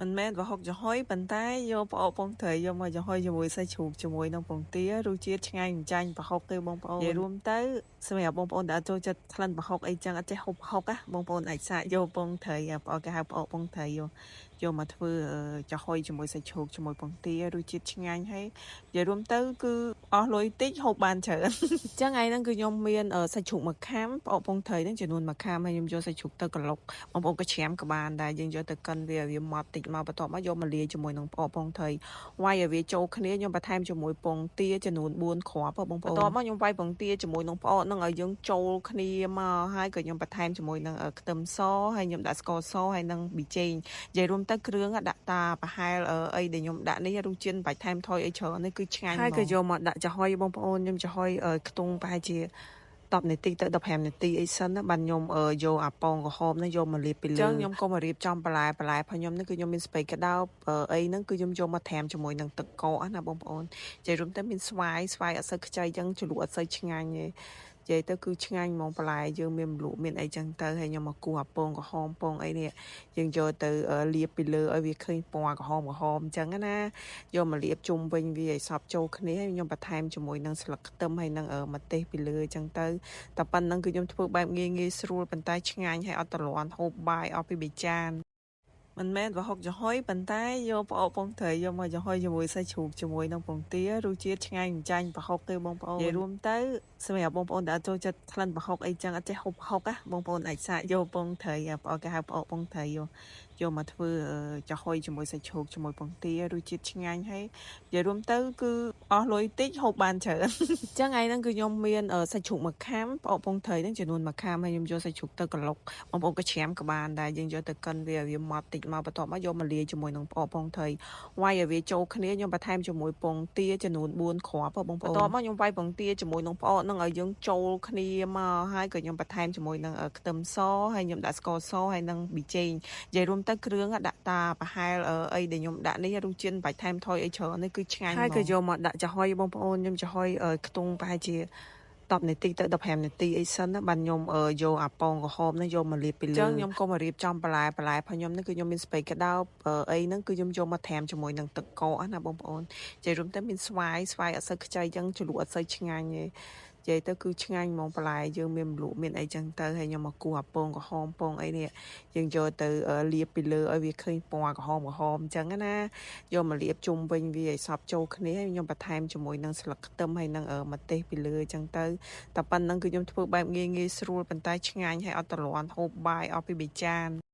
មិនមែនប្រហុកចំហុយប៉ុន្តែយកផ្អកពងត្រីយកមកចំហុយជាមួយសាច់ជ្រូកជាមួយនឹងពងទារសជាតិឆ្ងាញ់មិនចាញ់ប្រហុកទេបងប្អូននិយាយរួមទៅសម្រាប់បងប្អូនដែលអត់ចូលចិត្តក្លិនប្រហុកអីចឹងអត់ចេះហូបប្រហុកណាបងប្អូនអាចសាកយកពងត្រីផ្អកគេហៅផ្អកពងត្រីយកមកធ្វើចំហុយជាមួយសាច់ជ្រូកជាមួយពងទារសជាតិឆ្ងាញ់ហើយនិយាយរួមទៅគឺអស់លុយតិចហូបបានច្រើនអញ្ចឹងថ្ងៃហ្នឹងគឺខ្ញុំមានសាច់ជ្រូកមួយខាំផ្អកពងត្រីហ្នឹងចំនួនមួយខាំហើយខ្ញុំយកសាច់ជ្រូកទៅក្លុកបងប្អូនក៏ច្រាមក៏បានដែរយើងយកទៅកិនវាម៉ត់តិចមកបន្ទាប់មកយកមកលាយជាមួយនឹងផ្អកពងត្រីវាយឲ្យវាចូលគ្នាខ្ញុំបន្ថែមជាមួយពងទាចំនួន4គ្រាប់បងប្អូនបន្ទាប់មកខ្ញុំវាយពងទាជាមួយនឹងផ្អកហ្នឹងឲ្យយើងចូលគ្នាមកហើយក៏ខ្ញុំបន្ថែមជាមួយនឹងខ្ទឹមសហើយខ្ញុំដាក់ស្ករសហើយនឹងប៊ីចេងនិយាយរួមទៅគ្រឿងដាក់តាប្រហែលអីដែលខ្ញុំដាក់នេះរសជាតិបាច់ថែមថយអីច្រើននេះគឺឆ្ងាញ់ហើយក៏យកមកដាក់ចំហុយបងប្អូនខ្ញុំចំហុយខ្ទង់ប្រហែលជា10នាទីទៅ15នាទីអីសិនណាបានខ្ញុំយកអាប៉ងក្រហមនេះយកមកលាបពីលើអញ្ចឹងខ្ញុំក៏មករៀបចំបន្លែរបស់ខ្ញុំនេះគឺខ្ញុំមានស្ពៃក្តោបអីហ្នឹងគឺខ្ញុំយកមកត្រាំជាមួយនឹងទឹកកកណាបងប្អូននិយាយរួមទៅមានស្វាយអត់សូវខ្ចីអញ្ចឹងជ្រលក់អត់សូវឆ្ងាញ់ទេនិយាយទៅគឺឆ្ងាញ់ហ្មងបន្លែយើងមានម្លក់មានអីចឹងទៅហើយខ្ញុំមកគូអាពងក្រហមពងអីនេះយើងយកទៅលាបពីលើឲ្យវាឃើញពណ៌ក្រហមអញ្ចឹងណាយកមកលាបជុំវិញវាឲ្យសព្វចូលគ្នាហើយខ្ញុំបន្ថែមជាមួយនឹងស្លឹកខ្ទឹមហើយនឹងម្ទេសពីលើអញ្ចឹងទៅតែប៉ុណ្្នឹងគឺខ្ញុំធ្វើបែបងាយស្រួលប៉ុន្តែឆ្ងាញ់ហើយអត់ទ្រាំហូបបាយអស់ពី3ចានមិនមែនប្រហុកចំហុយប៉ុន្តែយកផ្អកពងត្រីយកមកចំហុយជាមួយសាច់ជ្រូកជាមួយនឹងពងទារសជាតិឆ្ងាញ់មិនចាញ់ប្រហុកទេបងប្អូននិយាយរួមទៅសម្រាប់បងប្អូនដែលអត់ចូលចិត្តក្លិនប្រហុកអីចឹងអត់ចេះហូបប្រហុកណាបងប្អូនអាចសាកយកពងត្រីផ្អកគេហៅផ្អកពងត្រីយកមកធ្វើចំហុយជាមួយសាច់ជ្រូកជាមួយពងទារសជាតិឆ្ងាញ់ហើយនិយាយរួមទៅគឺអស់លុយតិចហូបបានច្រើនអញ្ចឹងថ្ងៃហ្នឹងគឺខ្ញុំមានសាច់ជ្រូកមួយខាំផ្អកពងត្រីហ្នឹងចំនួនមួយខាំហើយខ្ញុំយកសាច់ជ្រូកទៅក្លុកបងប្អូនក៏ច្រាមក៏បានដែរយើងយកទៅកិនវាម៉ត់តិចមកបន្ទាប់មកយកមកលាយជាមួយនឹងផ្អកពងត្រីវាយឲ្យវាចូលគ្នាខ្ញុំបន្ថែមជាមួយពងទាចំនួន4គ្រាប់បងប្អូនបន្ទាប់មកខ្ញុំវាយពងទាជាមួយនឹងផ្អកហ្នឹងឲ្យយើងចូលគ្នាមកហើយក៏ខ្ញុំបន្ថែមជាមួយនឹងខ្ទឹមសហើយខ្ញុំដាក់ស្ករសហើយនឹងប៊ីចេងនិយាយរួមទៅគ្រឿងដាក់តាប្រហែលអីដែលខ្ញុំដាក់នេះរសជាតិបាច់ថែមថយអីច្រើននេះគឺឆ្ងាញ់ហើយក៏យកមកដាក់ចំហុយបងប្អូនខ្ញុំចំហុយខ្ទង់ប្រហែលជា10នាទីទៅ15នាទីអីសិនណាបានខ្ញុំយកអាប៉ងក្រហមនេះយកមកលាបពីលើអញ្ចឹងខ្ញុំក៏មករៀបចំបន្លែរបស់ខ្ញុំនេះគឺខ្ញុំមានស្ពៃក្តោបអីហ្នឹងគឺខ្ញុំយកមកត្រាំជាមួយនឹងទឹកកកណាបងប្អូននិយាយរួមទៅមានស្វាយអត់សូវខ្ចីអញ្ចឹងជ្រលក់អត់សូវឆ្ងាញ់ទេនិយាយទៅគឺឆ្ងាញ់ហ្មងបន្លែយើងមានម្លក់មានអីចឹងទៅហើយខ្ញុំមកគូអាពងក្រហមពងអីនេះយើងយកទៅលាបពីលើឲ្យវាឃើញពណ៌ក្រហមអញ្ចឹងណាយកមកលាបជុំវិញវាឲ្យសព្វចូលគ្នាហើយខ្ញុំបន្ថែមជាមួយនឹងស្លឹកខ្ទឹមហើយនឹងម្ទេសពីលើអញ្ចឹងទៅតែប៉ុណ្្នឹងគឺខ្ញុំធ្វើបែបងាយស្រួលប៉ុន្តែឆ្ងាញ់ហើយអត់ទ្រាំហូបបាយអស់ពី3ចាន